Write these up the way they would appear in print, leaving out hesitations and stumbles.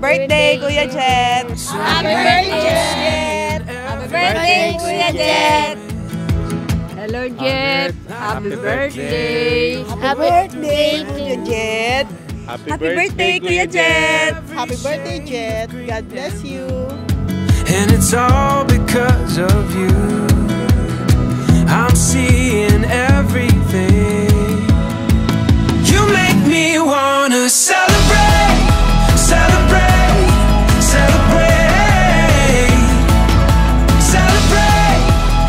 birthday, Kuya Jet! Happy birthday, Jet! Happy birthday, Kuya Jet! Hello, Jet! Happy birthday! Happy birthday, Kuya Jet! Happy birthday, Kuya Jet! Happy birthday, Jet. God bless you. And it's all because of you. I'm seeing everything. You make me wanna celebrate, celebrate, celebrate, celebrate,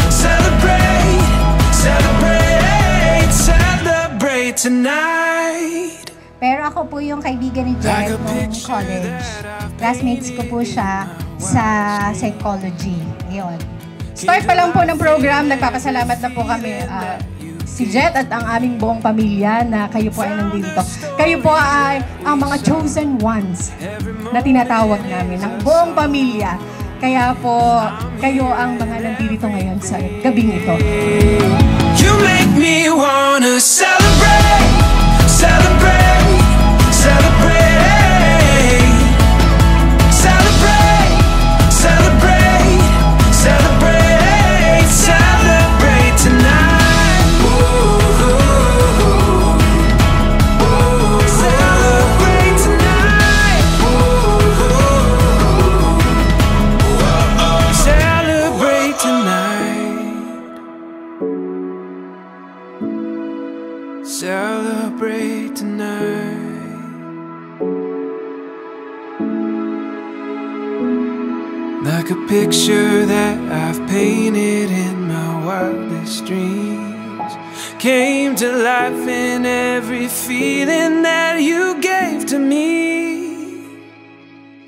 celebrate, celebrate, celebrate tonight. Pero ako po yung kaibigan ni Jet noong college. Classmates ko po siya sa psychology. Yun. Start pa lang po ng program, nagpapasalamat na po kami si Jet at ang aming buong pamilya na kayo po ay nandito. Kayo po ay ang mga chosen ones na tinatawag namin ng buong pamilya. Kaya po, kayo ang mga nandito ngayon sa gabing ito. You make me wanna celebrate, celebrate, celebrate, celebrate, celebrate, celebrate, celebrate tonight. Celebrate tonight. Celebrate tonight. Celebrate tonight. Like a picture that I've painted in my wildest dreams, came to life in every feeling that you gave to me.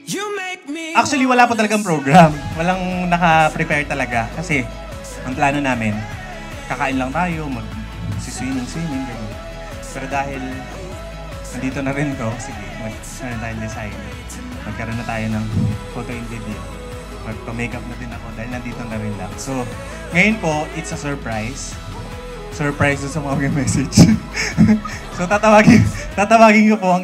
You make me. Actually, wala po talagang program. Walang naka-prepare talaga. Kasi, ang plano namin, kakain lang tayo, mag-swimming, ganyan. Pero dahil nandito na rin to, sige, mag-start tayo design. Magkaroon na tayo ng photo and video. Magpa-makeup na din ako dahil nandito na rin lang. So, ngayon po, it's a surprise. Surprise doon sa mga message. So, tatawagin ko po ang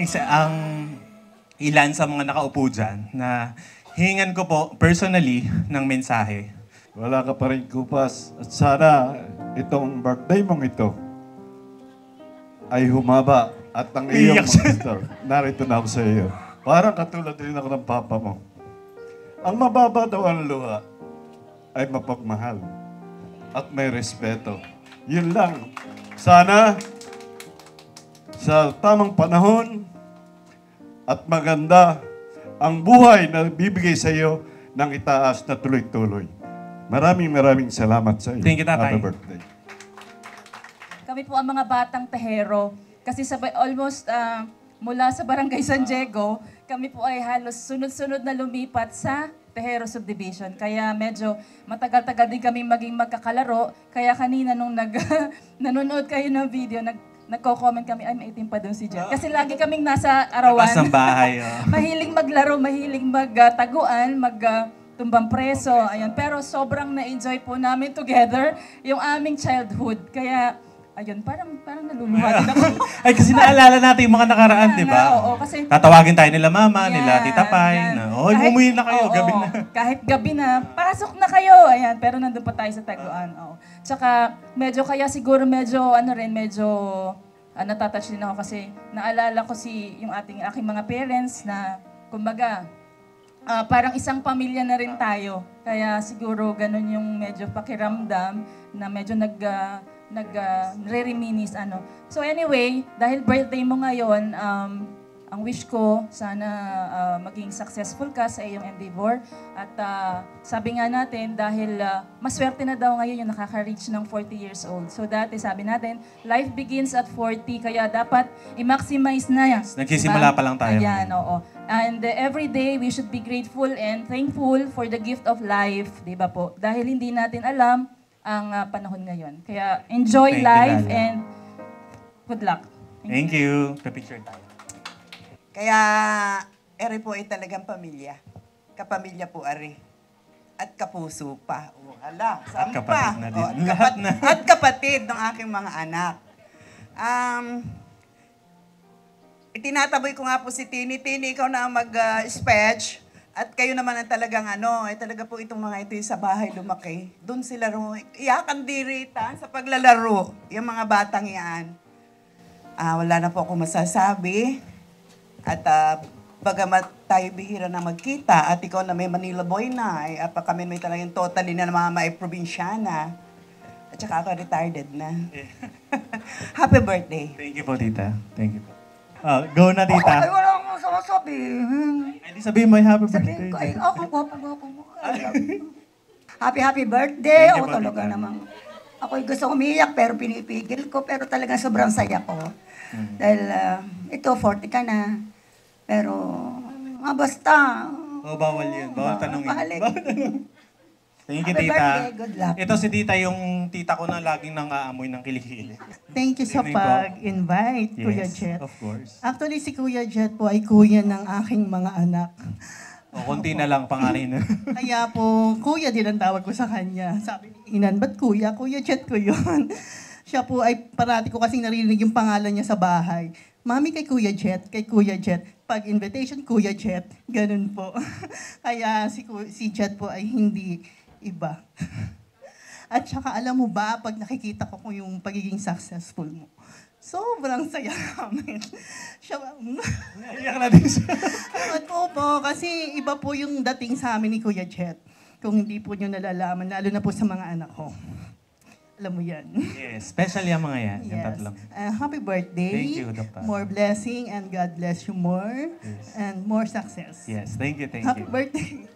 ilan sa mga nakaupo dyan na hihingan ko po personally ng mensahe. Wala ka pa rin kupas. At sana itong birthday mong ito ay humaba at ang iyong monster. Narito na ako sa iyo. Parang katulad din ako ng papa mo. Ang mababa daw ang luha ay mapagmahal at may respeto. Yun lang. Sana sa tamang panahon at maganda ang buhay na bibigay sa iyo ng itaas na tuloy-tuloy. Maraming salamat sa iyo. Thank you, Tatay. Happy birthday. Kami po ang mga batang tehero. Kasi almost mula sa Barangay San Diego, kami po ay halos sunod-sunod na lumipat sa Tehero Subdivision. Kaya medyo matagal-tagal din kami maging magkakalaro. Kaya kanina nung nanonood kayo ng video, nagko-comment kami, ay maitim pa doon si Jet. Kasi lagi kaming nasa arawan. Labas ng bahay. Mahiling maglaro, mahiling magtaguan, tumbang preso. Ayan. Pero sobrang na-enjoy po namin together yung aming childhood. Kaya ayun, parang naluluha din ako. Ay, kasi naalala natin yung mga nakaraan, di ba? Oo, kasi tatawagin tayo nila mama, nila tita Pai, na, umuwi na kayo, gabi na. Kahit gabi na, pasok na kayo. Ayan, pero nandun pa tayo sa taguan. Oo. Tsaka, kaya siguro medyo natatouch din ako kasi naalala ko yung aking mga parents na, kumbaga, parang isang pamilya na rin tayo. Kaya siguro ganun yung medyo pakiramdam na medyo nagre-reminis So anyway, dahil birthday mo ngayon, ang wish ko, sana maging successful ka sa iyong endeavor. At sabi nga natin, dahil maswerte na daw ngayon yung nakaka-reach ng 40 years old. So dati sabi natin, life begins at 40, kaya dapat i-maximize na yan. Nagsisimula pa lang tayo. Ayan, oo. And every day, we should be grateful and thankful for the gift of life, di ba po? Dahil hindi natin alam ang panahon ngayon. Kaya enjoy life and good luck. Thank you. Picture tayo. Kaya, ere po ay talagang pamilya. Kapamilya po, are. At kapuso pa. Hala, saan pa? Kapatid na din. At kapatid ng aking mga anak. itinataboy ko nga po si Tini. Tini, ikaw na ang mag-speech. At kayo naman ang talagang talaga po itong mga ito sa bahay lumaki. Doon sila iyakan diritan sa paglalaro. Yung mga batang yan. Wala na po ako masasabi. At bagamat tayo bihira na magkita at ikaw na may Manila boy na, kami may talagang totally na mga probinsyana. At saka ako retired na. Happy birthday. Thank you po, tita. Thank you po. Go na, tita. Ay, wala akong masasabi. Ay, di sabihin mo, happy Sabihin birthday. ko, ay, ako, gwapo mo. Happy birthday. Thank you Ako po, talaga tita. namang, ako'y gusto umiyak, pero pinipigil ko. Pero talagang sobrang saya ko. Dahil, ito, 40 ka na. Pero, basta. Bawal yun. Bawal tanongin. Balik. Thank you, Happy tita. birthday, good luck. Ito si tita, yung tita ko na laging nang-aamoy ng kilikili. Thank you sa Evening po. pag-invite, Kuya Yes, Jet. of course. Actually, si Kuya Jet po ay kuya ng aking mga anak. O, konti na lang pangarin. Kaya po, kuya din ang tawag ko sa kanya. Sabi ni Inan, ba't kuya? Kuya Jet ko yun. Siya po ay parati ko kasing narinig yung pangalan niya sa bahay. Mami kay Kuya Jet, kay Kuya Jet. Pag invitation, Kuya Jet. Ganun po. Kaya si Jet po ay hindi iba. At saka alam mo ba, pag nakikita ko kung yung pagiging successful mo, sobrang saya namin. Siya, Naiyak na din siya. At po, kasi iba po yung dating sa amin ni Kuya Jet. Kung hindi po nyo nalalaman, lalo na po sa mga anak ko. Alam mo yan. Yes, special yung mga yan. Yung Yes. tatlong. Happy birthday. Thank you, Dr. More blessing and God bless you more. Yes. And more success. Yes, thank you, thank Happy you. birthday.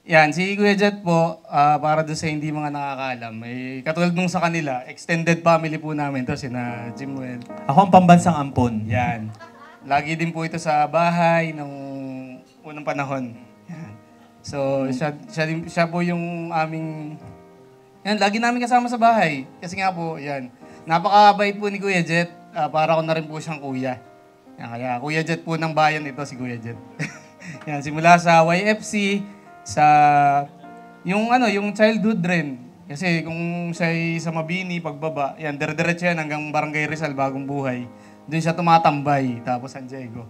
Yan, si Kuya Jet po, para doon sa hindi mga nakakaalam, may katulad nung sa kanila, extended family po namin to, sina Jimwell. Ako ang pambansang ampon. Yan. Lagi din po ito sa bahay nung unang panahon. Yan. So, siya po yung aming... Yan, lagi namin kasama sa bahay. Kasi nga po, yan. Napakabait po ni Kuya Jet. Para ko na rin po siyang kuya. Yan, kaya Kuya Jet po ng bayan ito, si Kuya Jet. Yan, simula sa YFC, sa yung childhood rin. Kasi kung siya sa Mabini, pagbaba, yan, dire-diretso yan hanggang Barangay Rizal, Bagong Buhay. Doon siya tumatambay, tapos San Diego.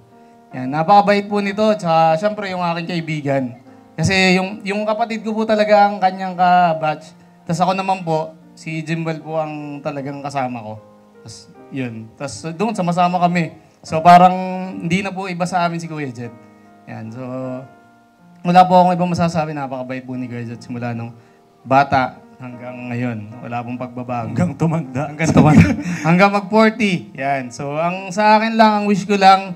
Yan, napakabait po nito, tsaka syempre yung aking kaibigan. Kasi yung kapatid ko po talaga ang kanyang ka-batch. Tapos ako naman po, si Jimwell po ang talagang kasama ko. Tapos yun, tapos doon sama-sama kami. So parang hindi na po iba sa amin si Kuya Jet. Yan, so wala po akong ibang masasabi, napakabait po ni Kuya Jet simula nung bata hanggang ngayon. Wala pong pagbabago. Hanggang tumanda. Hanggang mag-40. Yan. So, ang sa akin lang, ang wish ko lang,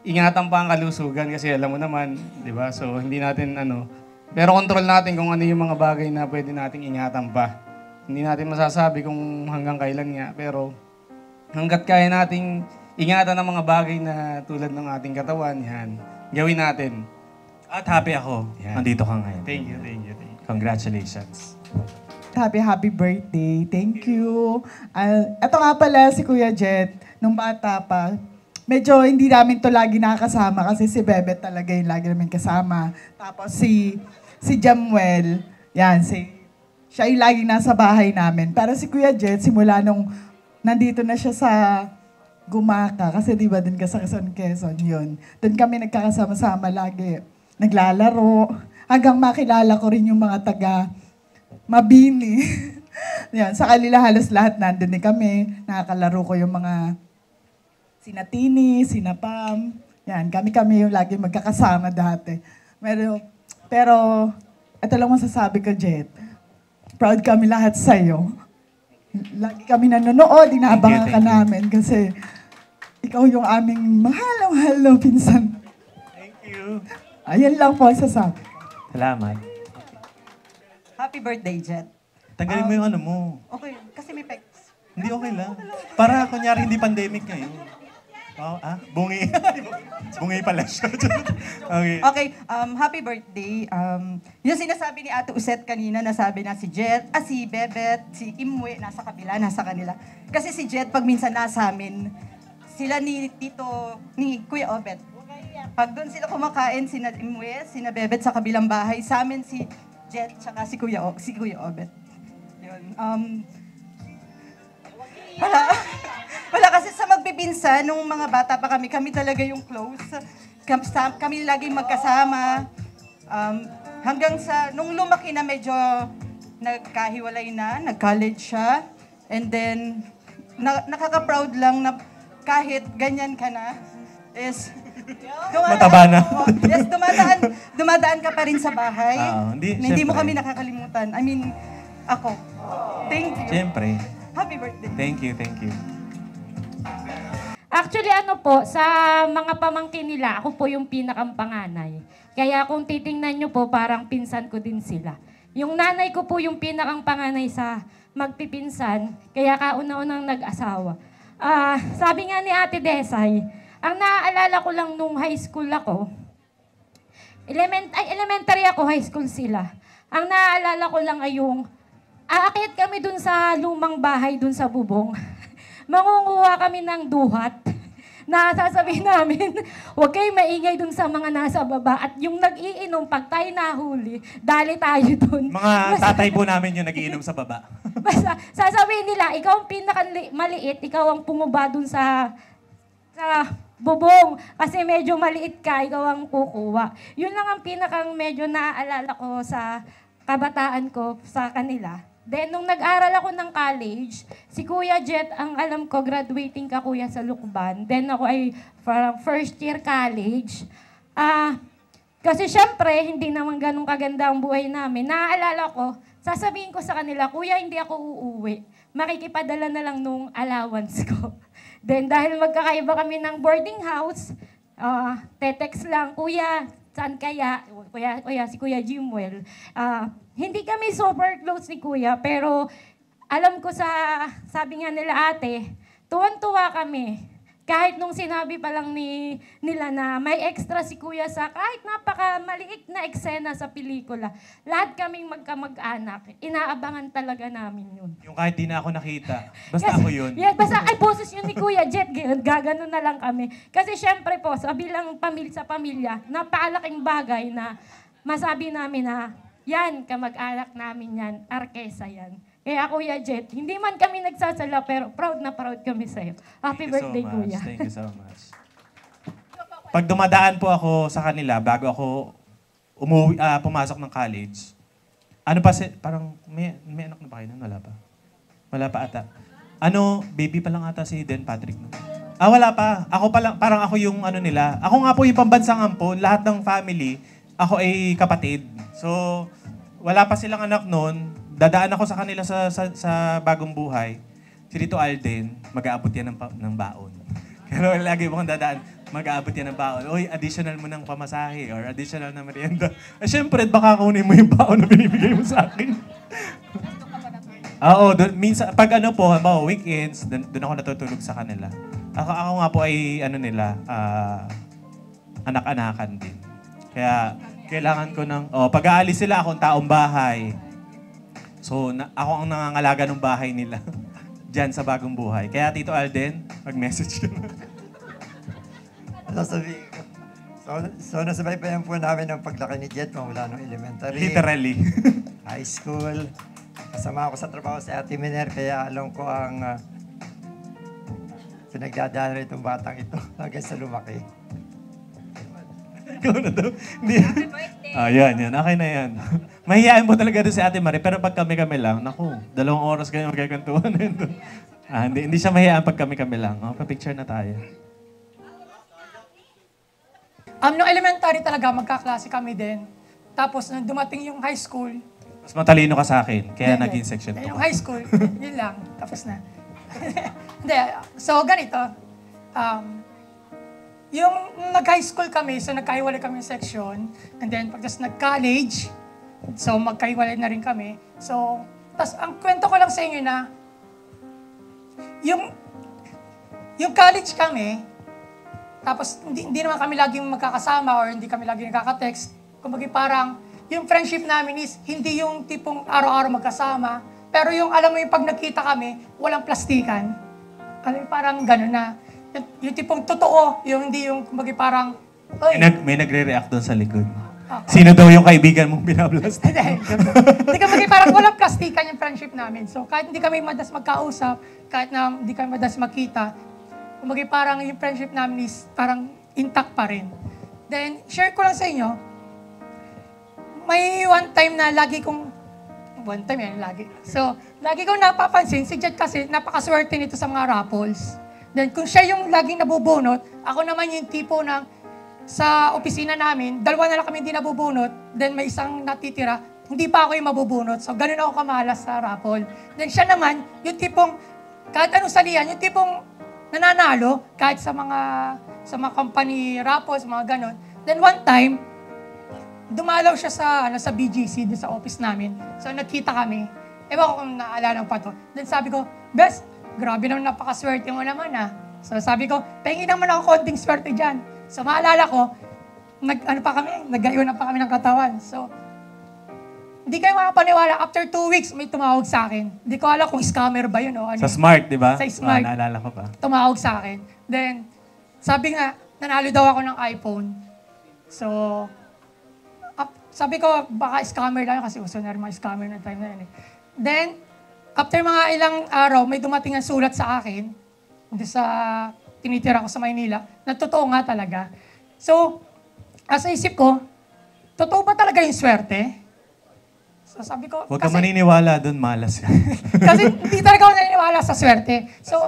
ingatan pa ang kalusugan kasi alam mo naman, di ba? So, hindi natin pero control natin kung ano yung mga bagay na pwede nating ingatan pa. Hindi natin masasabi kung hanggang kailan nga, pero hanggat kaya nating ingatan ang mga bagay na tulad ng ating katawan, yan, gawin natin. At happy ako. Yan. Nandito ka ngayon. Thank you. Congratulations. Happy birthday. Thank you. Ito nga pala si Kuya Jet, nung bata pa, medyo hindi namin to lagi nakakasama kasi si Bebet talaga yung lagi namin kasama. Tapos si Jamwell, yan, siya yung lagi nasa bahay namin. Pero si Kuya Jet, simula nung nandito na siya sa Gumaka, kasi di ba dun ka sa Quezon, yun. Doon kami nagkakasama-sama lagi. Naglalaro. Hanggang makilala ko rin yung mga taga Mabini. Yan, sa kanila halos lahat nandun din kami. Nakakalaro ko yung mga sina Tini, sina Pam. Yan, kami yung lagi magkakasama dati. Pero ito lang masasabi ko, Jet. Proud kami lahat sa'yo. Lagi kami nanonood, inaabangan ka namin kasi ikaw yung aming mahal na pinsan. Thank you. Ayan lang po ang sasabi. Salamat. Happy birthday, Jet. Tanggalin mo yung ano mo. Okay, kasi may pecs. Hindi okay lang. Para kunyari hindi pandemic ngayon. Bungi. Bungi pala siya. Okay. Okay, happy birthday. Yung sinasabi ni Ate Uset kanina, nasabi na si Jet, si Bebet, si Imwe, nasa kabila, nasa kanila. Kasi si Jet, pag minsan nasa amin, sila ni Kuya Obet. Pag doon sila kumakain, sina Imwe, sina Bebet sa kabilang bahay, sa amin si Jet, tsaka si Kuya Obet. Yun. Wala kasi sa magpipinsan, nung mga bata pa kami talaga yung close. Kami laging magkasama. Hanggang sa, nung lumaki na medyo nagkahiwalay na, nag-college siya. And then, nakaka-proud lang na kahit ganyan ka na, is Mataba na. Yes, dumadaan ka pa rin sa bahay. Hindi mo kami nakakalimutan. I mean, ako. Thank you. Siyempre. Happy birthday. Thank you. Actually, sa mga pamangkin nila, ako po yung pinakang panganay. Kaya kung titingnan nyo po, parang pinsan ko din sila. Yung nanay ko po yung pinakang panganay sa magpipinsan, kaya kauna-unang nag-asawa. Sabi nga ni Ate Desay, ang naaalala ko lang nung high school ako, elementary ako, high school sila. Ang naaalala ko lang ay yung, aakyat kami dun sa lumang bahay dun sa bubong. Mangunguha kami ng duhat na sasabihin namin, huwag kayo maingay dun sa mga nasa baba. At yung nag-iinom, pag tayo nahuli, dali tayo dun. Mga tatay po namin yung nag-iinom sa baba. Basta sasabihin nila, ikaw ang pinakamaliit, ikaw ang pumaba dun sa bubong. Kasi medyo maliit ka, ikaw ang kukuha. Yun lang ang pinakang medyo naaalala ko sa kabataan ko sa kanila. Then, nung nag-aral ako ng college, si Kuya Jet, ang alam ko, graduating ka kuya sa Lukban. Then ako ay first year college. Kasi syempre, hindi naman ganun kaganda ang buhay namin. Naaalala ko, sasabihin ko sa kanila, Kuya, hindi ako uuwi. Makikipadala na lang nung allowance ko. Then, dahil magkakaiba kami ng boarding house, te-text lang, Kuya, saan kaya? Kuya, si Kuya Jimwell. Hindi kami super close ni Kuya, pero alam ko sabi nga nila ate, tuwan-tuwa kami. Kahit nung sinabi pa lang nila na may extra si Kuya sa kahit napakamaliit na eksena sa pelikula, lahat kaming magkamag-anak, inaabangan talaga namin yun. Yung kahit di na ako nakita, basta ako yun. Yeah, basta ay boses yun ni Kuya Jet, gaganon na lang kami. Kasi syempre po, sa bilang sa pamilya, napakalaking bagay na masabi namin na yan, kamag-anak namin yan, arkesa yan. Kaya Kuya Jet, hindi man kami nagsasala, pero proud na proud kami sa'yo. Happy birthday, Kuya. Thank you so much. Pag dumadaan po ako sa kanila, bago ako pumasok ng college, parang may anak na ba kayo nun? Wala pa. Wala pa ata. Baby pa lang ata si Den Patrick. No? Wala pa. Ako pa lang, parang ako yung nila. Ako nga po yung pambansang ampon, lahat ng family, ako ay kapatid. So, wala pa silang anak noon. Dadaan ako sa kanila sa bagong buhay. Si Rito Alden, mag-aabot yan ng baon. Kaya lagi mo kong dadaan, mag-aabot yan ng baon. Uy, additional mo ng pamasahe or additional na merienda. Siyempre, baka kunin mo yung baon na binibigay mo sa akin. Oo, minsan, pag weekends, doon ako natutulog sa kanila. Ako nga po ay, anak-anakan din. Kaya, kailangan ko pag-aalis sila, akong taong bahay. So, ako ang nangangalaga ng bahay nila. Diyan sa bagong buhay. Kaya, Tito Alden, mag-message ka na. Sabihin ko. So, nasubaybayan po namin ang paglaki ni Jet mula nung elementary. Literally. High school. Kasama ako sa trabaho sa Ate Miner, kaya alam ko ang pinagdadaanan itong batang ito hanggang sa lumaki. Ikaw na daw. Yan. Okay na yan. Mahihayin po talaga doon si Ate Marie, pero pag kami-kami lang, naku, 2 oras kayo magkakantuhan na yun. Hindi siya mahihayin pag kami-kami lang. Pa-picture na tayo. Nung elementary talaga, magkaklase kami din. Tapos, nung dumating yung high school, mas matalino ka sa akin, kaya naging section 2. Yung high school, yun lang. Tapos na. Hindi, so ganito. Yung nag-high school kami, so nagkahiwalay kami ng section. And then, pagkas nag-college, so magkahiwalay na rin kami. So, tas ang kwento ko lang sa inyo na, yung college kami, tapos hindi naman kami laging magkakasama or hindi kami laging nagkaka-text. Kumbaga parang, yung friendship namin is hindi yung tipong araw-araw magkasama, pero yung alam mo yung pag nagkita kami, walang plastikan. Alam mo, parang gano'n na. Yung tipong totoo, yung hindi yung kumbaga parang, oy. May nagre-react doon sa likod. Sino daw yung kaibigan mong binablast? Hindi kami parang walang plastikan yung friendship namin. So kahit hindi kami madalas magkausap, kahit na hindi kami madalas magkita, Kumbaga parang yung friendship namin is parang intact pa rin. Then, share ko lang sa inyo, may one time na lagi kong, So, lagi kong napapansin, si Jet kasi napakaswerte nito sa mga raffles. Then, kung siya yung laging nabubunot, ako naman yung tipo ng sa opisina namin, dalawa na lang kami hindi nabubunot, then may isang natitira, hindi pa ako yung mabubunot. So, ganun ako kamalas sa raffle. Then, siya naman, yung tipong, kahit anong salihan, yung tipong nananalo, kahit sa mga company raffles, mga ganun. Then, one time, dumalaw siya sa BGC, sa office namin. So, nagkita kami. Ewan ko kung naalala pa to. Then, sabi ko, Bes, grabe naman, napakaswerte mo naman So, sabi ko, pahingin naman ako konting swerte dyan. So, maalala ko, nag-ayunan pa kami ng katawan. So, hindi kayo makapaniwala, after 2 weeks, may tumawag sa akin. Hindi ko alam kung scammer ba yun o ano. Sa Smart, di ba? Sa Smart. Naalala ko pa. Tumawag sa akin. Then, sabi nga, nanalo daw ako ng iPhone. So, sabi ko, baka scammer lang kasi uso na rin mga scammer na time na yun. Then, after mga ilang araw, may dumating ang sulat sa akin, hindi sa tinitira ko sa Maynila, na totoo nga talaga. So, asa isip ko, totoo ba talaga yung swerte? So, sabi ko, huwag ka maniniwala doon, malas yan. kasi hindi talaga ako naniniwala sa swerte. So,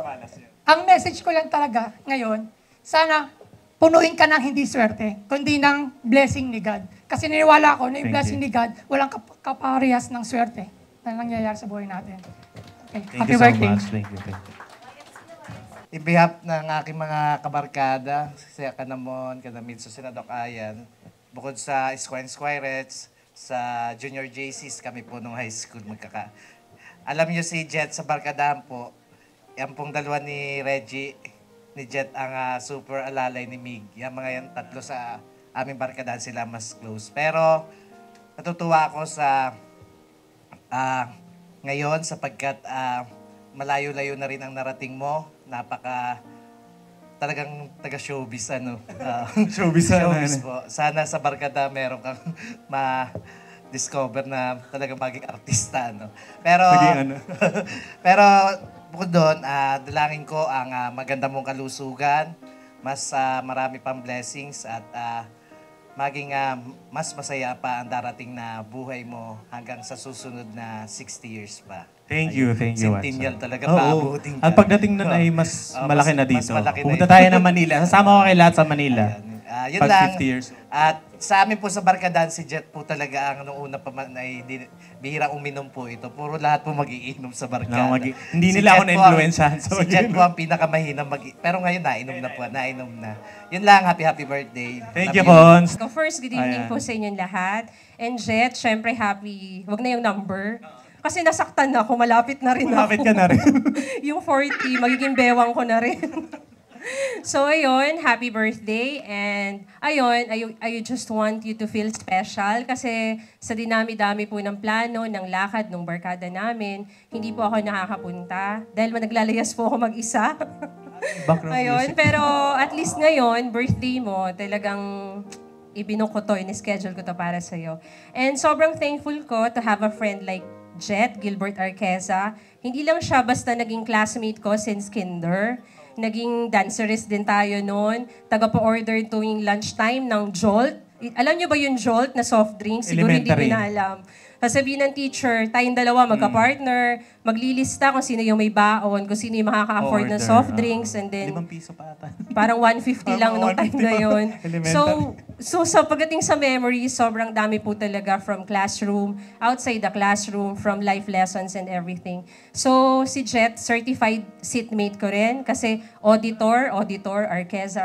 ang message ko lang talaga ngayon, sana punuin ka ng hindi swerte, kundi ng blessing ni God. Kasi niniwala ako na yung blessing ni God, walang kaparehas ng swerte na nangyayari sa buhay natin. Okay. Happy birthday. Much. Thank you. In behalf ng aking mga kabarkada, si Kanamon, Kanamid, sa Senadok Ayan, bukod sa Squires, sa Junior JCs, kami po nung high school Alam niyo si Jet sa barkadahan po, yan pong dalawa ni Reggie, ni Jet ang super alalay ni Mig. Yan mga yan, tatlo sa aming barkadahan sila mas close. Pero natutuwa ako sa ngayon sapagkat malayo-layo na rin ang narating mo. Talagang taga-showbiz, Showbiz po. Sana sa barkada meron kang ma-discover na talagang maging artista, Pero, pero bukod doon, dalangin ko ang maganda mong kalusugan, mas marami pang blessings at maging mas masaya pa ang darating na buhay mo hanggang sa susunod na 60 years pa. Thank you. Centennial talaga, paabutin ka. At pagdating nun ay mas malaki na dito. Malaki Pumunta tayo ng Manila. Sasama ko kay lahat sa Manila. Yun Pag lang. 50 years. At sa amin po sa barkadahan, si Jet po talaga ang noong una pa man ay bihira uminom po ito. Puro lahat po mag-iinom sa barkada. Hindi nila ako na-influensyahan. Si Jet po ang pinakamahinang pero ngayon nainom na. Yun lang, happy birthday. Thank you, Pons. So first, good evening po sa inyong lahat. And Jet, syempre happy, wag na yung number. Kasi nasaktan na ako, malapit na rin Malapit ka na rin. yung 40, magiging bewang ko na rin. So ayun, happy birthday. And ayun, I just want you to feel special kasi sa dinami-dami po ng plano, ng lakad, ng barkada namin, hindi po ako nakakapunta dahil naglalayas po ako mag-isa. Ayun, pero at least ngayon, birthday mo, talagang ibinok ko to, in-schedule ko to para sa'yo. And sobrang thankful ko to have a friend like Jet, Gilbert Arqueza. Hindi lang siya basta naging classmate ko since kinder. Naging dancerist din tayo noon. Taga-pa-order tuwing lunchtime ng Jolt. Alam niyo ba yung Jolt na soft drink? Siguro hindi din na alam. Sasabihin ng teacher, tayong dalawa magka-partner, maglilista kung sino yung may baon, kung sino yung makaka-afford ng soft drinks, and then 5 piso pa ata. Parang 150 lang nung time na yun. So sa pagdating sa memories, sobrang dami po talaga from classroom, outside the classroom, from life lessons and everything. So si Jet, certified seatmate ko rin kasi auditor, Arqueza,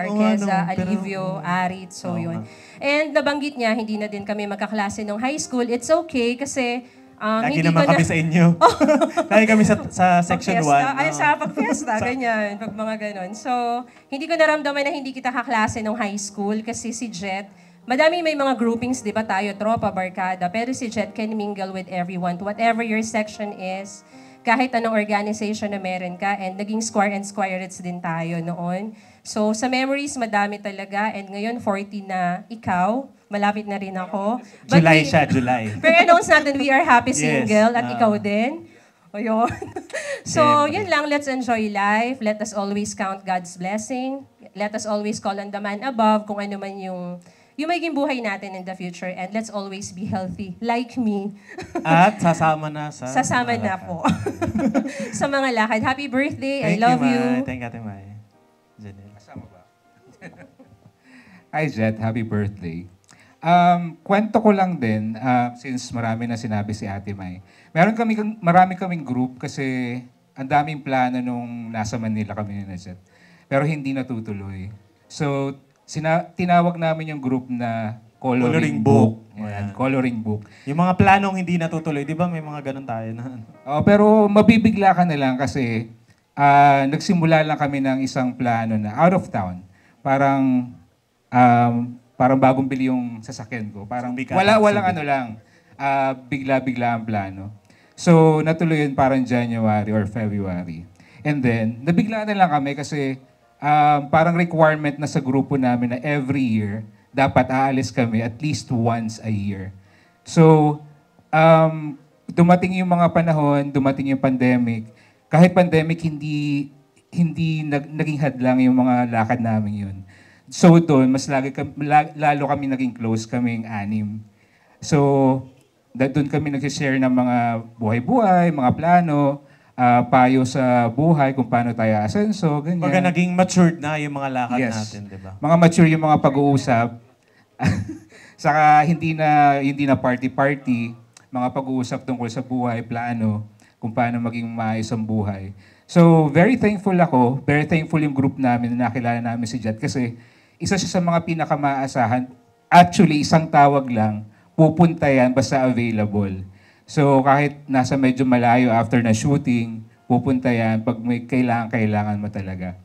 Alivio, Arit, so yun. And nabanggit niya, hindi na din kami magkaklase nung high school. It's okay kasi lagi naman kami sa inyo. Lagi kami sa section 1. Ay, sa pag-fiesta, ganyan. Pag mga ganon. So, hindi ko naramdaman na hindi kita kaklase nung high school kasi si Jet, madami may mga groupings, di ba tayo, tropa, barkada, pero si Jet can mingle with everyone. Whatever your section is, kahit anong organization na meron ka, and naging square and squirets din tayo noon. So, sa memories, madami talaga. And ngayon, 40 na ikaw. Malapit na rin ako. July siya, July. Pero announce natin, we are happy single. At ikaw din. Ayun. So, yun lang. Let's enjoy life. Let us always count God's blessing. Let us always call on the man above kung ano man yung magiging buhay natin in the future. And let's always be healthy. Like me. At sasama na sa... Sasama na po. Sa mga lakad. Happy birthday. I love you. Thank you, Ate Mai. Janelle. Kasama ba? Hi, Jet. Happy birthday. Kwento ko lang din, since marami na sinabi si Ate Mai. Marami kaming group kasi ang daming plano nung nasa Manila kami na Jet. Pero hindi natutuloy. So, tinawag namin yung group na Coloring Book. Ayan, Coloring Book. Yung mga planong hindi natutuloy, di ba may mga ganun tayo na? Pero mabibigla ka na lang kasi nagsimula lang kami ng isang plano na out of town. Parang bagong bili yung sasakyan ko. Parang walang ano lang. Bigla-bigla ang plano. So, natuloy yun parang January or February. And then, nabigla na lang kami kasi parang requirement na sa grupo namin na every year, dapat aalis kami at least once a year. So, dumating yung mga panahon, dumating yung pandemic. Kahit pandemic, hindi naging hadlang yung mga lakad namin yun. So doon, lalo kami naging close, kaming 6. So, doon kami nag-share ng mga buhay-buhay, mga plano, payo sa buhay, kung paano tayo asenso, ganyan. Pagka naging matured na yung mga lakad natin, di ba? Mga mature yung mga pag-uusap. Saka hindi na party-party, mga pag-uusap tungkol sa buhay, plano, kung paano maging maayos ang buhay. So, very thankful ako, very thankful yung group namin na nakilala namin si Jet kasi isa siya sa mga pinakamaasahan. Actually, isang tawag lang, pupunta yan basta available. So, kahit nasa medyo malayo after na shooting, pupunta yan pag may kailangan mo talaga.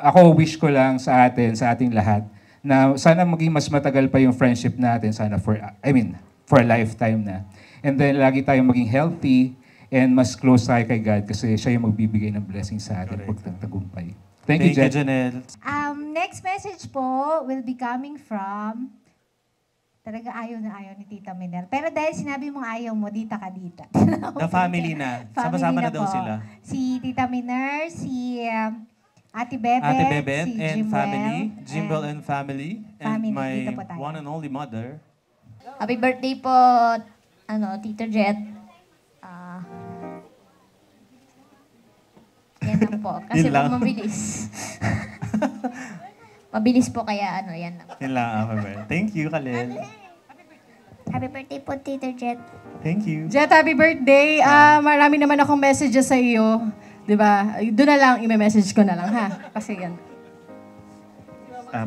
Ako, wish ko lang sa ating lahat, na sana maging mas matagal pa yung friendship natin, sana for a lifetime na. And then, lagi tayong maging healthy, and mas close tayo kay God kasi siya yung magbibigay ng blessing sa atin pagtatagumpay. Thank you, Janelle. Next message po will be coming from, talaga ayaw ni Tita Miner. Pero dahil sinabi mong ayaw mo, dita ka dita. The family na. Sama-sama na daw po sila. Si Tita Miner, si Ate Bebet, Ate Bebet si and Jimbel, family. Jimbel and family. And my dito po tayo. one and only mother. Happy birthday po, Tito Jet. Yan lang po. Kasi Yun lang. po mabilis. Mabilis po kaya yan lang. Yun lang, Amber. Thank you, Khalil. Happy birthday po, Tito Jet. Thank you. Jet, happy birthday. Marami naman akong messages sa iyo. Diba? Doon na lang, i-message ko na lang, ha? Kasi yan.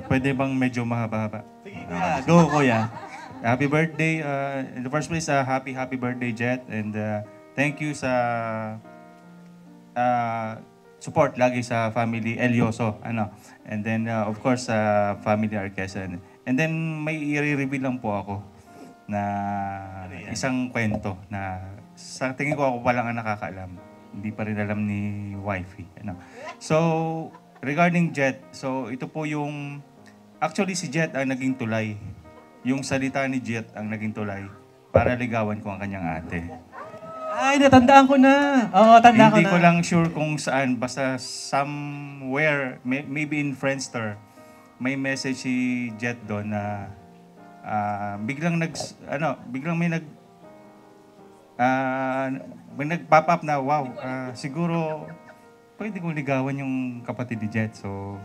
Pwede bang medyo mahaba-haba? Go, Kuya. Happy birthday. In the first place, happy birthday, Jet. And thank you sa support lagi sa family Elioso. And then, of course, family Arquesan. And then, may i-reveal lang po ako na isang kwento na sa tingin ko ako pa lang ang nakakaalam. Hindi pa rin alam ni wifey. So, regarding Jet, so ito po yung, actually si Jet ang naging tulay. Yung salita ni Jet ang naging tulay para ligawan ko ang kanyang ate. Ay, natandaan ko na. Oo, tanda ko na. Hindi ko lang sure kung saan. Basta somewhere, maybe in Friendster, may message si Jet doon na biglang may nag-pop up na, wow, siguro pwede kong ligawan yung kapatid ni Jet. So,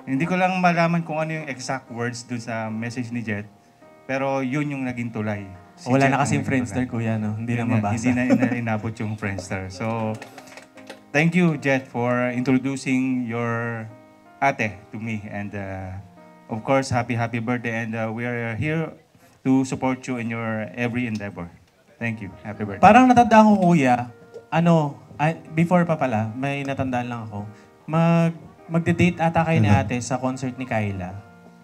hindi ko lang malaman kung ano yung exact words doon sa message ni Jet. Pero yun yung naging tulay. Wala na kasing Friendster, Kuya, no? Hindi na mabasa. Hindi na inabot yung Friendster. So, thank you, Jet, for introducing your ate to me. And, of course, happy birthday. And we are here to support you in your every endeavor. Thank you. Happy birthday. Parang natandaan ko, Kuya, before pa pala, may natandaan lang ako. Magde-date ata kayo ni ate sa concert ni Kyla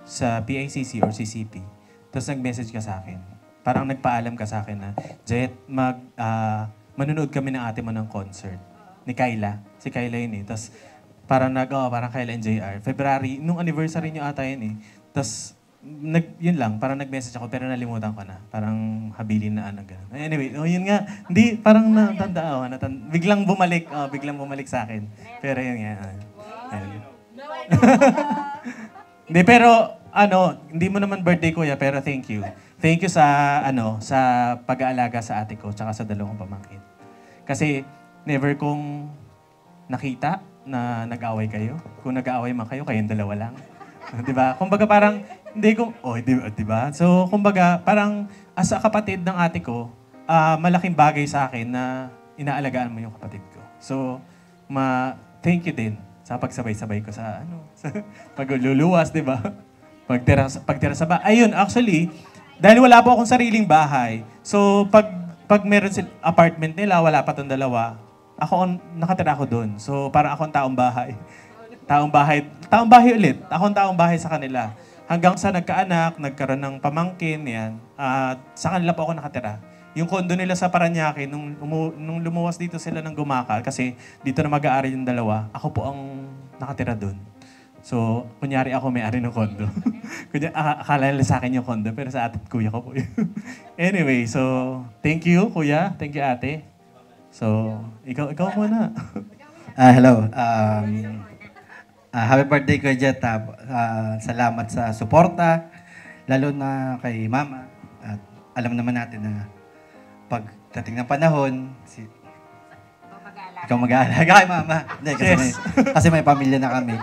sa PICC or CCP. Tapos nag-message ka sa akin. Parang nagpaalam ka sa akin na, Jet, manunood kami ng ate mo ng concert ni Kyla. Si Kyla yun eh. Tapos parang Kyla and JR. February, nung anniversary nyo ata yun eh. Tapos yun lang, parang nag-message ako pero nalimutan ko na. Parang habilin na gano'n. Anyway, yun nga, hindi, parang biglang bumalik sa akin. Pero yun nga. Hindi, pero hindi mo naman birthday kuya, pero thank you. Thank you sa pag-aalaga sa ate ko tsaka sa dalawang pamangkin. Kasi never kong nakita na nag-away kayo. Kung nag-away man kayo, kayong dalawa lang. 'Di ba? Kumbaga parang di ba? So kumbaga parang as a kapatid ng ate ko, malaking bagay sa akin na inaalagaan mo yung kapatid ko. So thank you din sa pagsabay-sabay ko sa pagluluwas, 'di ba? Pagtira sa bahay. Ayun, actually, dahil wala po akong sariling bahay. So pag meron apartment nila, wala pa tong dalawa, nakatira ako doon. So parang ako ang taong bahay. Taong bahay ulit. Ako ang taong bahay sa kanila. Hanggang sa nagkaanak, nagkaroon ng pamangkin, yan. Sa kanila po ako nakatira. Yung kondo nila sa Paranaque, nung lumuwas dito sila ng Gumacal, kasi dito na mag-aari yung dalawa, ako po ang nakatira doon. So, kunyari ako may-ari ng kondo. Akala nila sa akin yung kondo, pero sa ate at kuya ko po yun. Anyway, so, thank you, kuya. Thank you, ate. So, ikaw muna. Hello. Happy birthday ko, Jet. Salamat sa suporta, lalo na kay Mama. At alam naman natin na pagdating ng panahon, ikaw mag-aalaga kay Mama. Hindi, kasi may pamilya na kami.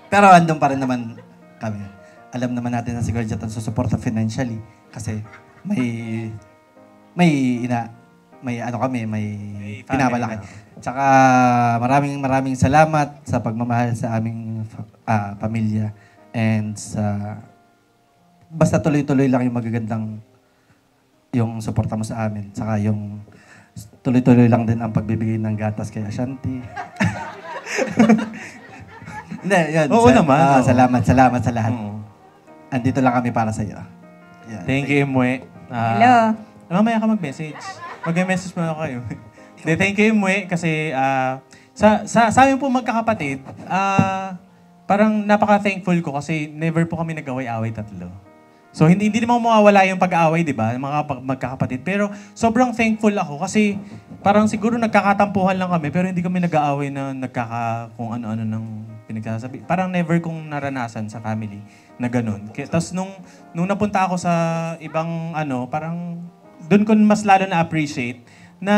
Pero andun pa rin naman kami. Alam naman natin na si Jet ang susuporta financially kasi may pinamalaki. Tsaka maraming salamat sa pagmamahal sa aming pamilya and basta tuloy-tuloy lang yung magagandang yung suporta mo sa amin. Tsaka yung tuloy-tuloy lang din ang pagbibigay ng gatas kay Ashanti. Hindi, yun. Oo naman. Salamat sa lahat. Andito lang kami para sa iyo. Yeah. Thank you, Imwe. Hello. Mamaya ka mag-message. Mag-message mo ako kayo. Thank you, Imwe, kasi sa amin po magkakapatid, parang napaka-thankful ko kasi never po kami nag-away-away tatlo. So hindi naman mawawala yung pag-aaway, di ba? Mga magkakapatid. Pero sobrang thankful ako kasi parang siguro nagkakatampuhan lang kami pero hindi kami nag-aaway na kung ano-ano ng pinagsasabi. Parang never kong naranasan sa family na ganun. Tapos nung napunta ako sa ibang parang doon ko mas lalo na appreciate na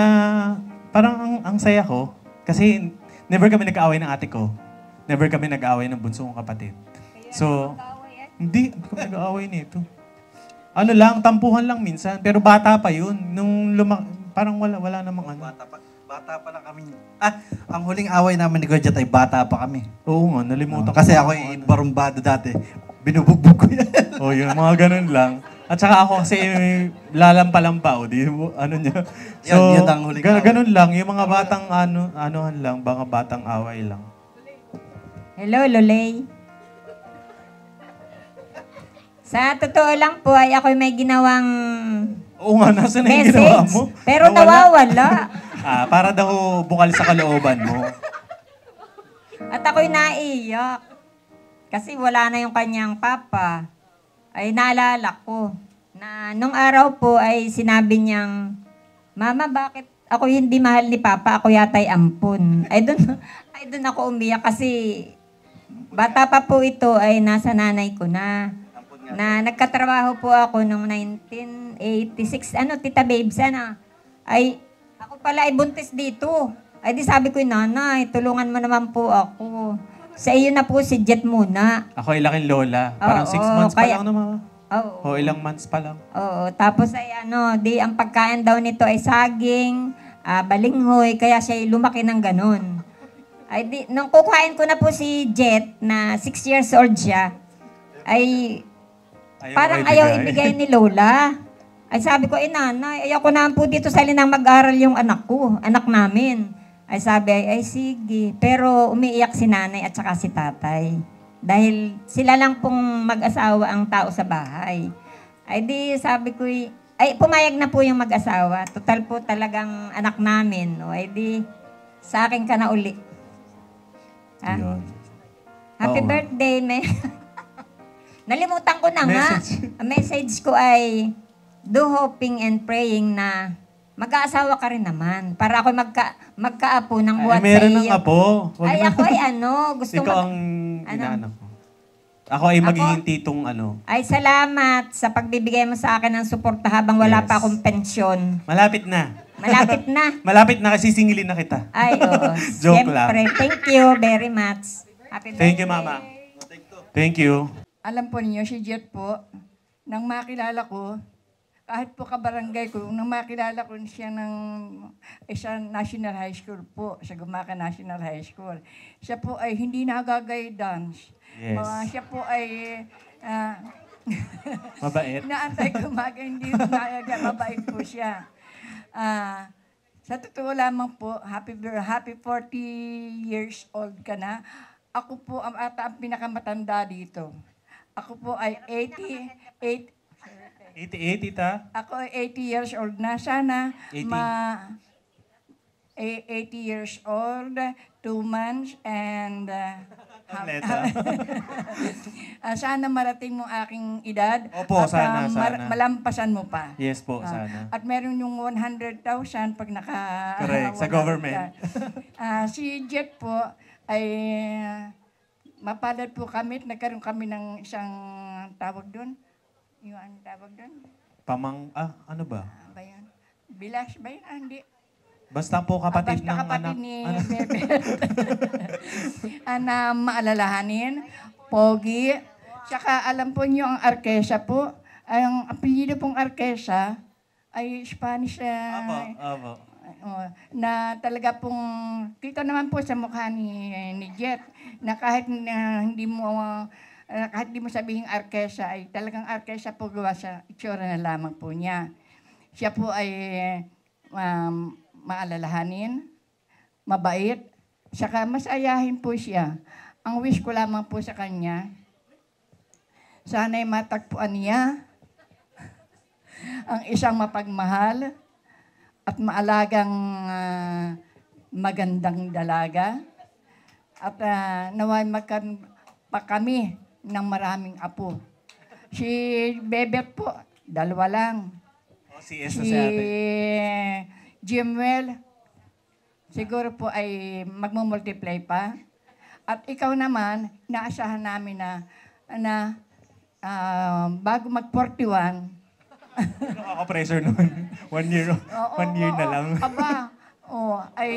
parang ang saya ko kasi never kami nag-aaway ng ate ko. Never kami nag-aaway ng bunso kong kapatid. So, hindi kami nag-aaway nito. Tampuhan lang minsan. Pero bata pa yun. Parang wala namang ano. Bata pa lang kami. Ang huling away namin ni Jet ay bata pa kami. Oo nga, nalimutan ko. Kasi ako barumbado dati. Binubugbog ko yan. Yung mga ganun lang. At saka ako kasi lalampa-lampa, niya. So, yun ang huling away. Ganun lang. Yung mga batang anuhan lang, mga batang away lang. Hello, Lolay. Sa totoo lang po ay ako'y may ginawang Oo nga, nasa na yung ginawa mo? Pero nawawala. Para daw bukal sa kalooban mo. At ako'y naiyak. Kasi wala na yung kanyang papa. Ay naalala ko na nung araw po ay sinabi niyang, Mama, bakit ako hindi mahal ni Papa? Ako yata'y ampun. Ay doon ako umiyak kasi bata pa po ito ay nasa nanay ko na. Na nagkatrabaho po ako noong 1986. Tita Babes, ay ako pala ay buntis dito. Ay di sabi ko, Nanay, tulungan mo naman po ako. Sa iyo na po si Jet muna. Ako ay laking lola. Parang 6 months pa lang naman. Oo. Ilang months pa lang. Oo. Tapos ay ang pagkain daw nito ay saging, balinghoy, kaya siya ay lumaki ng ganun. Ay nung kukuhain ko na po si Jet, na 6 years old siya, ay parang ayaw ibigay ni Lola. Ay sabi ko, Nanay, ayaw ko naman po dito sa Linang mag-aral yung anak namin. Ay sabi, ay sige. Pero umiiyak si nanay at saka si tatay. Dahil sila lang pong mag-asawa ang tao sa bahay. Ay di sabi ko, ay pumayag na po yung mag-asawa. Total po talagang anak namin. Ay di, sa akin ka na uli. Happy birthday, me. Nalimutan ko na nga. Ang message ko ay, do hoping and praying na mag-aasawa ka rin naman. Para ako magkaapo ng buhat sa iyo. Meron ng apo. Ay, ako ay gusto Ikaw ang inaanak ko. Ako ay magiging titong Ay, salamat sa pagbibigay mo sa akin ng suporta habang wala pa akong pensyon. Malapit na. Malapit na. Malapit na kasi singilin na kita. Ay, oo. Joke Siyempre, lang. thank you very much. Happy Thank you, birthday. Mama. Thank you. Alam po ninyo, si Jet po, nang makilala ko, kahit po kabarangay ko, nang makilala ko siya siya National High School po, sa Gumaca National High School. Siya po ay hindi nagagay-dance. Yes. Siya po ay Mabait. naantay kumaga, hindi mabait po siya. Sa totoo lamang po, happy 40 years old ka na. Ako po ang pinakamatanda dito. Ako po ay 88 ta? Ako ay 80 years old na. Sana 80. 80 years old, 2 months, and sana marating mo aking edad. Opo, at, sana. malampasan mo pa. Yes po, sana. At meron yung 100,000 pag naka... Correct, sa government. Si Jet po ay mapalad po kami at nagkaroon kami ng isang tawag doon. Yung ang tawag doon? Ano ba? Ba yan? Bilas ba yan? Hindi. Basta po kapatid ng kapatid anak. ni Bebe. Na maalalahanin. Pogi. Tsaka alam po niyo ang Arquesa po. Ang apelyido pong Arquesa ay Spanish. Apo. Na talaga pong, kita naman po sa mukha ni Jet, na kahit hindi mo sabihin Arquesa, ay talagang Arquesa po gawa sa itsura na lamang po niya. Siya po ay maalalahanin, mabait, saka masayahin po siya. Ang wish ko lamang po sa kanya, sana'y matagpuan niya ang isang mapagmahal at maalagang magandang dalaga. At naway magkaroon pa kami ng maraming apo. Si Bebet po, 2 lang. Si Ate. Jimwell, siguro po ay magmumultiply pa. At ikaw naman, inaasahan namin na bago mag-41, Nakaka-pressure naman. 1 year na lang. Ay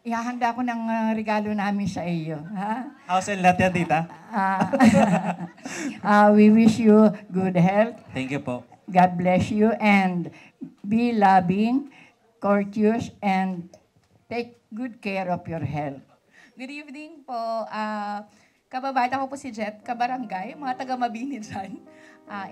ihahanda ko ng regalo namin sa iyo. Ha? House and lot yan, tita? We wish you good health. Thank you po. God bless you and be loving, courteous, and take good care of your health. Good evening po. Kababata ko po si Jet, kabarangay, mga taga-Mabini dyan.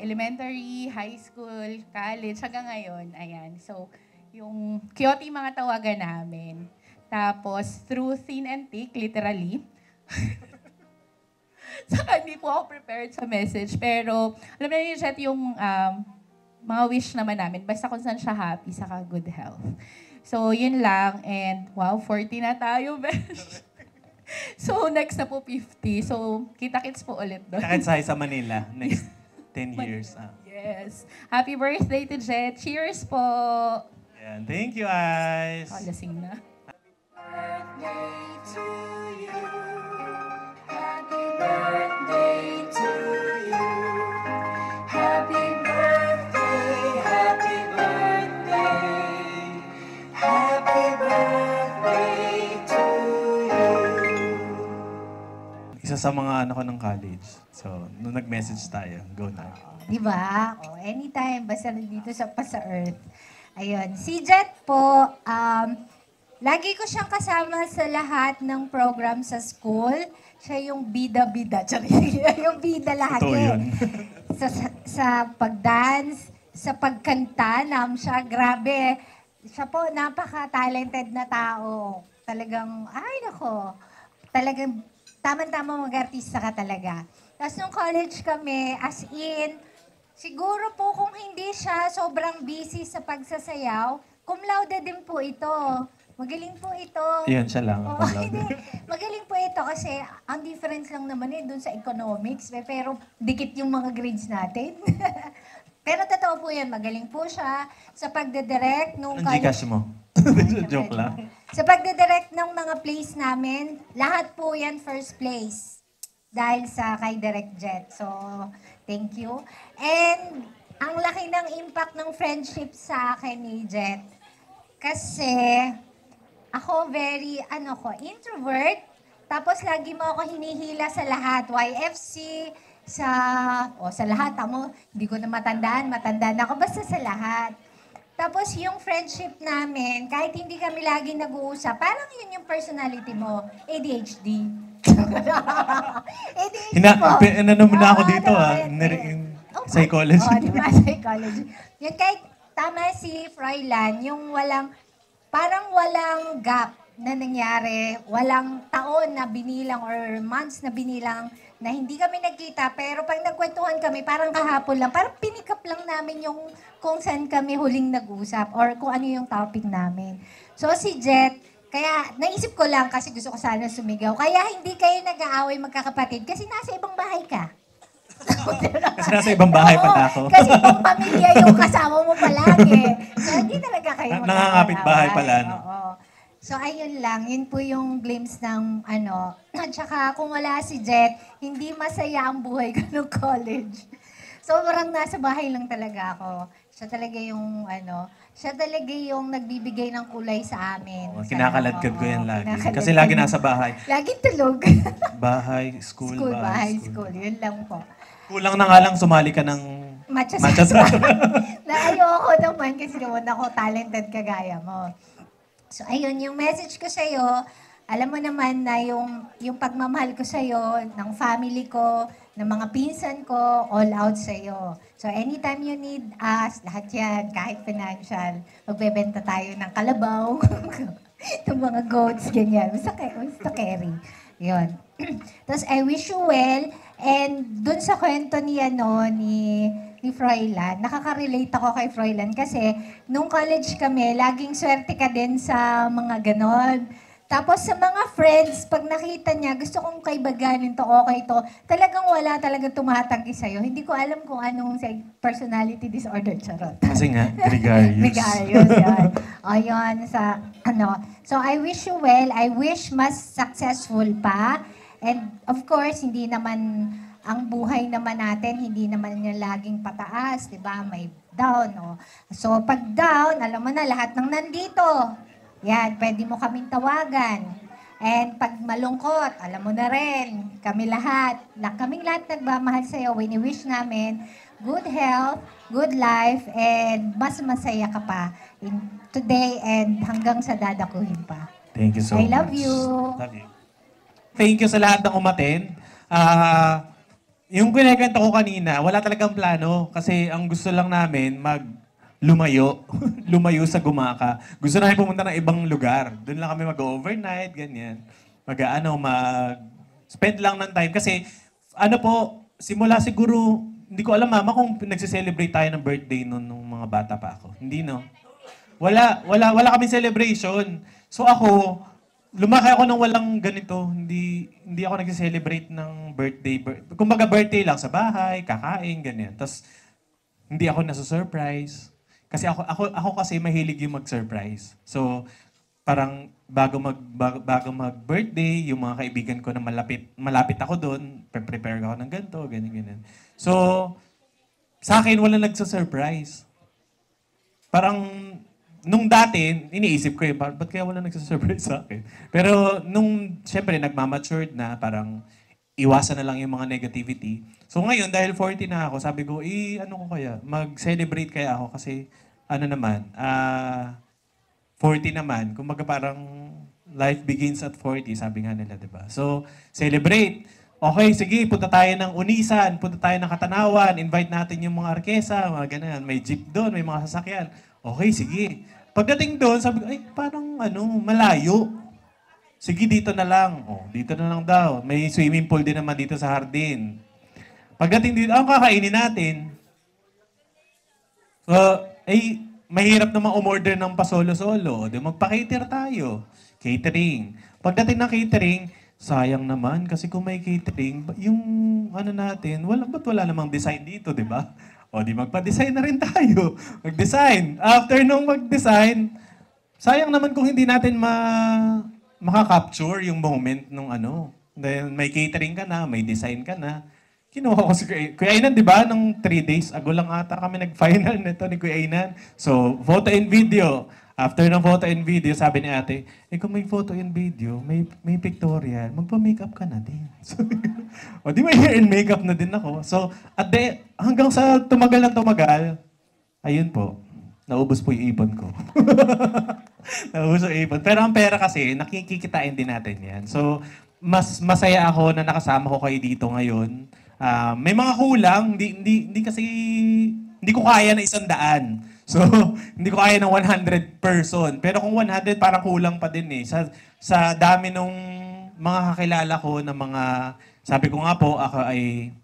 Elementary, high school, college, hanggang ngayon. Ayan. So, yung cute mga tawagan namin. Tapos, through thin and thick, literally. Saka hindi po ako prepared sa message. Pero, alam na ni Jet yung mga wish naman namin. Basta kung saan siya happy, saka good health. So, yun lang. And, wow, 40 na tayo, besh. So, next na po 50. So, kita-kits po ulit doon. Kita-kits sa Manila. Next 10 years. Yes. Happy birthday to Jet. Cheers po. Yan. Thank you, Ice. Lasing na. Birthday to you. Happy birthday to you. Happy birthday, happy birthday. Happy birthday to you. Isa sa mga anak ko ng college. So, nung nag-message tayo, go na. Diba? Anytime, basta nandito sa Earth. Ayun. Si Jet po, lagi ko siyang kasama sa lahat ng program sa school. Siya yung bida-bida. Yung bida lagi. Totoo yun. sa pag-dance, sa pagkanta, siya, grabe. Siya po, napaka-talented na tao. Talagang, ay nako, talagang tama-tama mag-artista ka talaga. Tapos nung college kami, as in, siguro po kung hindi siya sobrang busy sa pagsasayaw, cum laude din po ito. Magaling po ito. Yan, siya lang. Oo, Ako lang. hindi. Magaling po ito kasi ang difference lang naman dun sa economics. Pero dikit yung mga grades natin. Pero totoo po yan, magaling po siya sa pagdedirect nung Ang Gcash mo. Joke lang. Sa pagdedirect ng mga plays namin, lahat po yan first place. Dahil sa kay Direct Jet. So, thank you. And ang laki ng impact ng friendship sa akin ni Jet. Kasi ako very, introvert. Tapos lagi mo ako hinihila sa lahat. YFC, sa lahat. Hindi ko na matandaan na ako. Basta sa lahat. Tapos yung friendship namin, kahit hindi kami lagi nag-uusap, parang yun yung personality mo. ADHD. ADHD po. Ano muna ako dito psychology. Diba? Psychology. Yun, kahit tama si Froilan, yung parang walang gap na nangyari, walang taon na binilang or months na binilang na hindi kami nagkita, pero pag nagkwentuhan kami, parang kahapon lang, parang pinikap lang namin yung kung saan kami huling nag-usap or kung ano yung topic namin. So si Jet, kaya naisip ko lang kasi gusto ko sana sumigaw, kaya hindi kayo nag-aaway magkakapatid kasi nasa ibang bahay ka. Kasi nasa ibang bahay pala ako. Kasi ibang pamilya yung kasama mo palagi. So hindi talaga kayo Nangangapit bahay pala. No? Oo. So, ayun lang. Yun po yung glimpse ng At saka, kung wala si Jet, hindi masaya ang buhay ko nung college. Sobrang nasa bahay lang talaga ako. Siya talaga yung nagbibigay ng kulay sa amin. Kinakaladkad ko yan lagi. Kasi lagi nasa bahay. Laging tulog. Bahay, school. School. Yun lang po. Kulang na nga lang sumali ka ng matcha na ayoko naman kasi naman ako talented kagaya mo. So, ayun, yung message ko sa'yo, alam mo naman na yung pagmamahal ko sa'yo, ng family ko, ng mga pinsan ko, all out sa'yo. So, anytime you need us, lahat yan, kahit financial, magbebenta tayo ng kalabaw, ng mga goats, ganyan. Basta carry. Yun. Tapos, I wish you well. And dun sa kwento ni Froilan, nakaka-relate ako kay Froilan kasi nung college kami, laging swerte ka din sa mga ganon. Tapos sa mga friends, pag nakita niya, gusto kong kaibaganin to, okay to, talagang wala talagang tumatanggi sa'yo. Hindi ko alam kung anong personality disorder, charot. Kasi nga, gregarious. Gregarious, yan. Ayun, So I wish you well. I wish mas successful pa. And of course, hindi naman ang buhay naman natin, hindi naman niya laging pataas, di ba? May down, no? So, pag down, alam mo na, lahat ng nandito. Yan, pwede mo kaming tawagan. And pag malungkot, alam mo na rin, kaming lahat nagmamahal sa'yo. Wini-wish namin good health, good life, and mas masaya ka pa today and hanggang sa dadakuhin pa. Thank you so much. I love you. Love you. Thank you sa lahat ng umaten. Yung kwento ko kanina, wala talagang plano. Kasi ang gusto lang namin, lumayo sa Gumaka. Gusto namin pumunta ng ibang lugar. Doon lang kami mag-overnight, ganyan. Spend lang ng time. Kasi, simula siguro, hindi ko alam, mama, kung nagse-celebrate tayo ng birthday nung mga bata pa ako. Hindi, no? Wala kami celebration. So ako, lumaki ako nang walang ganito. Hindi ako nagse-celebrate ng birthday. Kumbaga birthday lang sa bahay, kakain, ganyan. Tapos hindi ako nasa-surprise. Kasi ako kasi mahilig yung mag-surprise. So parang bago mag-birthday, yung mga kaibigan ko na malapit ako doon, prepare ako ng ganito, ganyan. So sa akin wala nagsa-surprise. Parang nung dati, iniisip ko ba't kaya wala nagsasurprise sa akin? Pero syempre, nagmamatured na, parang iwasan na lang yung mga negativity. So ngayon, dahil 40 na ako, sabi ko, mag-celebrate kaya ako kasi, 40 naman. Kumbaga parang life begins at 40, sabi nga nila, diba? So, celebrate. Okay, sige, punta tayo ng Unisan, punta tayo ng Katanawan, invite natin yung mga arkesa, mga ganyan. May jeep doon, may mga sasakyan. Okay, sige. Pagdating doon, sabi ko, parang malayo. Sige, dito na lang. Dito na lang daw. May swimming pool din naman dito sa hardin. Pagdating dito, kakainin natin. So, mahirap naman umorder ng pasolo-solo. Di magpa-cater tayo. Catering. Pagdating ng catering, sayang naman kasi kung may catering, yung ano natin, ba't wala namang design dito, di ba? O di magpa-design na rin tayo. Mag-design. After nung mag-design, sayang naman kung hindi natin maka-capture yung moment nung ano. Dahil may catering ka na, may design ka na. Kinuha ko si Kuya Ainan, di ba? Nung 3 days ago lang ata kami nag-final nito ni Kuya Ainan. So, photo and video. After ng photo and video, sabi ni ate, kung may photo and video, may pictorial, magpa-makeup ka na din. So, o di may hair and makeup na din ako. So, hanggang sa tumagal ng tumagal, ayun po, naubos po yung ipon ko. Naubos yung ipon. Pero ang pera kasi, nakikikitain din natin yan. So, mas masaya ako na nakasama ko kayo dito ngayon. May mga kulang, hindi kasi, hindi ko kaya na 100. So, hindi ko kaya ng 100 person. Pero kung 100, parang kulang pa din eh. Sa dami nung mga kakilala ko na mga, sabi ko nga po, ako ay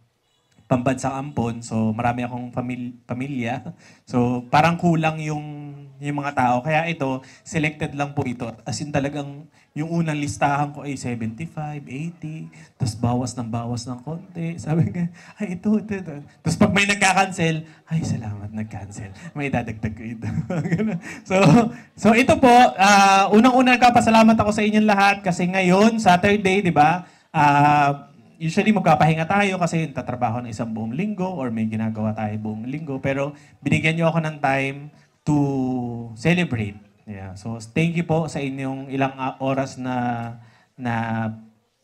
pambansang ampon. So, marami akong pamilya. So, parang kulang yung mga tao. Kaya ito, selected lang po ito. As in talagang, yung unang listahan ko ay 75, 80, tapos bawas ng konti. Sabi nga, ay ito. Tapos pag may nagka-cancel, ay salamat, nag-cancel. May dadagdag ko ito. so ito po, unang-una nagpapasalamat ako sa inyong lahat kasi ngayon, Saturday, di ba? Usually magpapahinga tayo kasi tatrabaho ng isang buong linggo or may ginagawa tayo buong linggo. Pero binigyan niyo ako ng time to celebrate. Yeah. So, thank you po sa inyong ilang oras na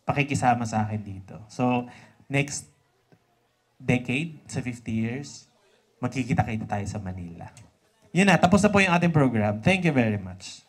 pakikisama sa akin dito. So, next decade, sa 50 years, magkikita-kita tayo sa Manila. Yun na, tapos na po yung ating program. Thank you very much.